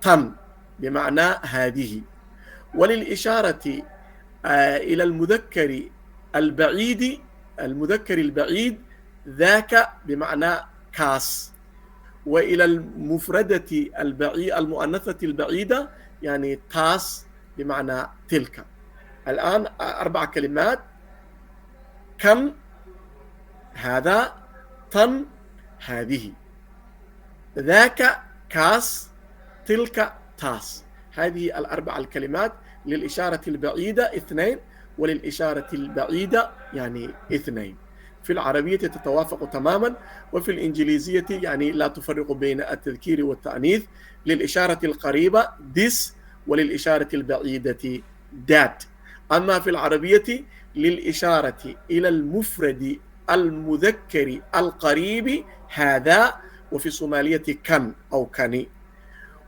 A: تم بمعنى هذه، وللإشارة إلى المذكر البعيد، المذكر البعيد ذاك بمعنى كاس، وإلى المفردة المؤنثة البعيدة يعني تاس بمعنى تلك. الآن 4 كلمات: كم هذا، تم هذه، ذاك كاس، تلك تاس. هذه ال4 الكلمات للإشارة البعيدة 2، وللإشارة البعيدة يعني 2. في العربية تتوافق تماما، وفي الإنجليزية يعني لا تفرق بين التذكير والتأنيث. للإشارة القريبة this، وللإشارة البعيدة that. أما في العربية للإشارة إلى المفرد المذكر القريب هذا، وفي الصومالية كان أو كاني.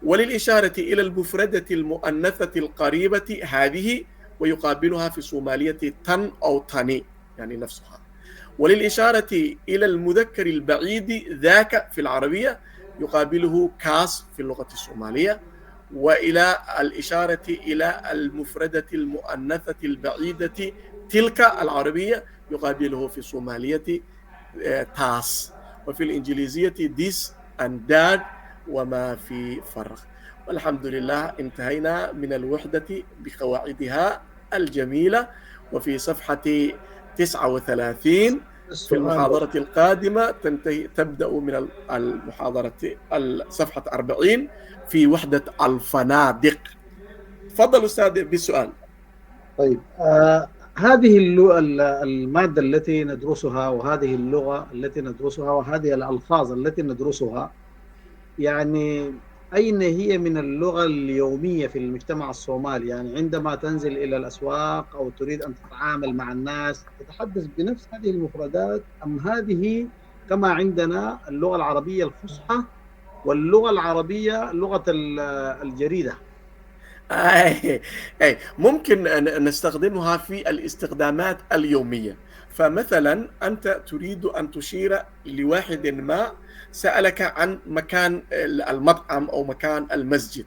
A: وللإشارة إلى المفردة المؤنثة القريبة هذه، ويقابلها في الصومالية تن أو تني يعني نفسها. وللإشارة إلى المذكر البعيد ذاك في العربية يقابله كاس في اللغة الصومالية. وإلى الإشارة إلى المفردة المؤنثة البعيدة تلك العربية يقابله في الصومالية تاس، وفي الإنجليزية this and that وما في فرق. والحمد لله انتهينا من الوحدة بقواعدها الجميلة. وفي صفحة 39 في المحاضرة القادمة تبدأ من المحاضرة صفحة 40 في وحدة الفنادق. تفضل أستاذ بالسؤال.
C: طيب هذه المادة التي ندرسها، وهذه اللغة التي ندرسها، وهذه الألفاظ التي ندرسها، يعني أين هي من اللغة اليومية في المجتمع الصومالي؟ يعني عندما تنزل إلى الأسواق أو تريد أن تتعامل مع الناس تتحدث بنفس هذه المفردات، أم هذه كما عندنا اللغة العربية الفصحى واللغة العربية لغة الجريدة؟
A: ممكن نستخدمها في الاستخدامات اليومية. فمثلا أنت تريد أن تشير لواحد ما سألك عن مكان المطعم أو مكان المسجد،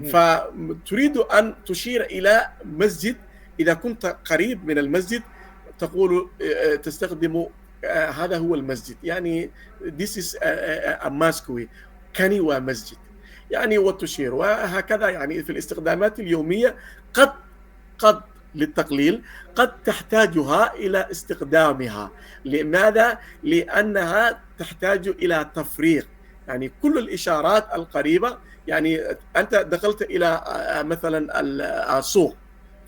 A: فتريد أن تشير إلى مسجد. إذا كنت قريب من المسجد تقول تستخدم هذا هو المسجد، يعني this is a mosque، كنيوة مسجد يعني، وتشير. وهكذا يعني في الاستخدامات اليومية قد للتقليل قد تحتاجها إلى استخدامها. لماذا؟ لأنها تحتاج إلى تفريق. يعني كل الإشارات القريبة، يعني أنت دخلت إلى مثلا السوق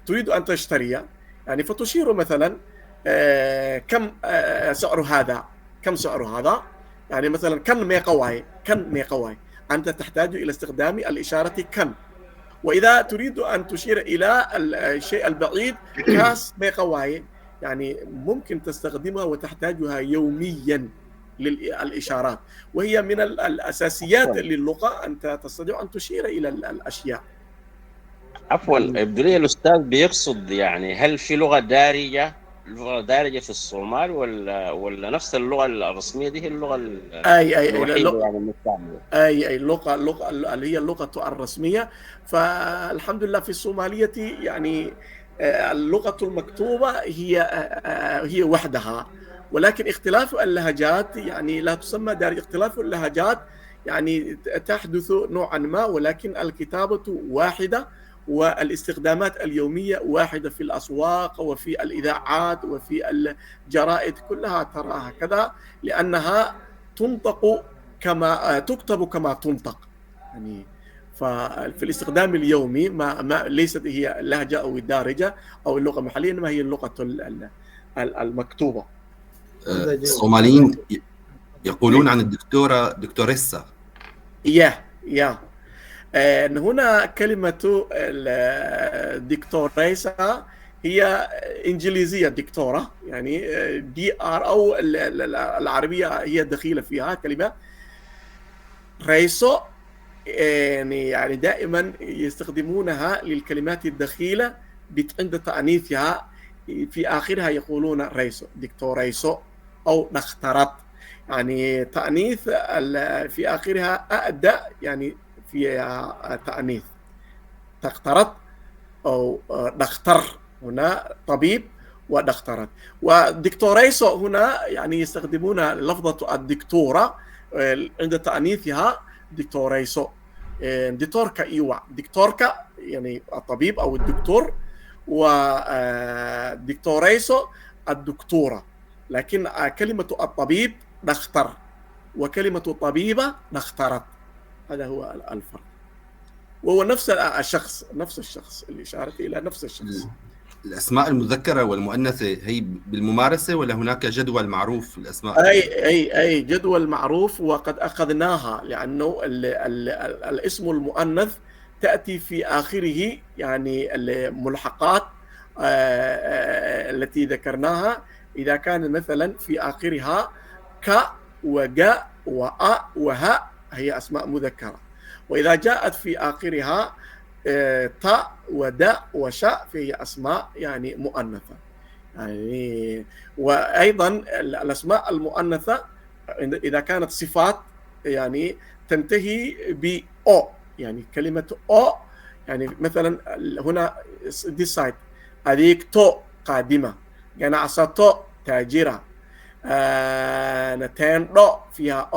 A: تريد أن تشتري، يعني فتشير مثلا كم سعر هذا، كم سعر هذا، يعني مثلا كم ميقواي، كم ميقواي، أنت تحتاج إلى استخدام الإشارة كم. وإذا تريد أن تشير إلى الشيء البعيد كاس ميقواي، يعني ممكن تستخدمها وتحتاجها يوميا للإشارات، وهي من الأساسيات للغة، أنت تستطيع أن تشير إلى الأشياء.
B: عفوا، يبدو لي الأستاذ بيقصد يعني هل في لغة دارجة في الصومال، ولا نفس اللغة الرسمية دي هي اللغة الوحيدة يعني المستعملة؟
A: أي اللغة اللي هي اللغة الرسمية. فالحمد لله في الصومالية يعني اللغة المكتوبة هي وحدها، ولكن اختلاف اللهجات يعني لا تسمى دارجة. اختلاف اللهجات يعني تحدث نوعا ما، ولكن الكتابة واحدة والاستخدامات اليومية واحدة في الأسواق وفي الإذاعات وفي الجرائد، كلها تراها كذا، لأنها تنطق كما تكتب كما تنطق يعني. ففي الاستخدام اليومي ما ليست هي اللهجة أو الدارجة أو اللغة المحلية، إنما هي اللغة المكتوبة.
E: الصوماليين يقولون عن الدكتورة دكتوريسا.
A: هنا كلمة الدكتوريسا هي إنجليزية دكتورة، يعني دي آر، أو العربية هي دخيلة فيها كلمة ريسو، يعني دائما يستخدمونها للكلمات الدخيلة عند تأنيثها، في آخرها يقولون ريسو، دكتوريسو أو نخترت، يعني تأنيث في آخرها أأدى، يعني فيها تأنيث، تخترت أو نختر، هنا طبيب ودخترت. ودكتوريسو هنا يعني يستخدمون لفظة الدكتورة عند تأنيثها دكتوريسو. دكتوركا إيوا، دكتوركا يعني الطبيب أو الدكتور، ودكتوريسو الدكتورة. لكن كلمة الطبيب نختر، وكلمة طبيبة نخترت، هذا هو الفرق. وهو نفس الشخص، الإشارة إلى نفس الشخص.
E: الأسماء المذكرة والمؤنثة هي بالممارسة، ولا هناك جدول معروف الأسماء؟
A: أي جدول معروف، وقد أخذناها، لأنه الاسم المؤنث تأتي في آخره يعني الملحقات التي ذكرناها، إذا كان مثلا في آخرها ك وجاء وأ وها هي أسماء مذكرة، وإذا جاءت في آخرها تاء وداء وشاء فهي أسماء يعني مؤنثة يعني. وأيضا الأسماء المؤنثة إذا كانت صفات يعني تنتهي بأو، يعني كلمة أو، يعني مثلا هنا decide، هذيك تو قادمة، جناعسة تو تاجرة، نتين دو فيها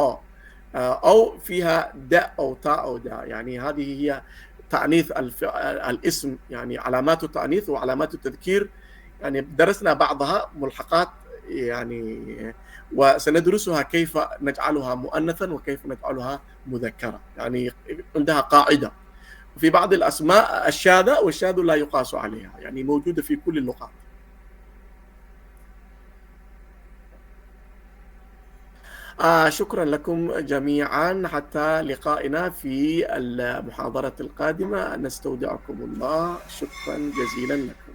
A: أو فيها داء أو تاء أو داء، يعني هذه هي تأنيث الاسم، يعني علامات التأنيث وعلامات التذكير، يعني درسنا بعضها ملحقات يعني، وسندرسها كيف نجعلها مؤنثا وكيف نجعلها مذكرة، يعني عندها قاعدة. في بعض الأسماء الشاذة، والشاذ لا يقاس عليها، يعني موجودة في كل اللغات. شكرا لكم جميعا، حتى لقائنا في المحاضرة القادمة، نستودعكم الله، شكرا جزيلا لكم.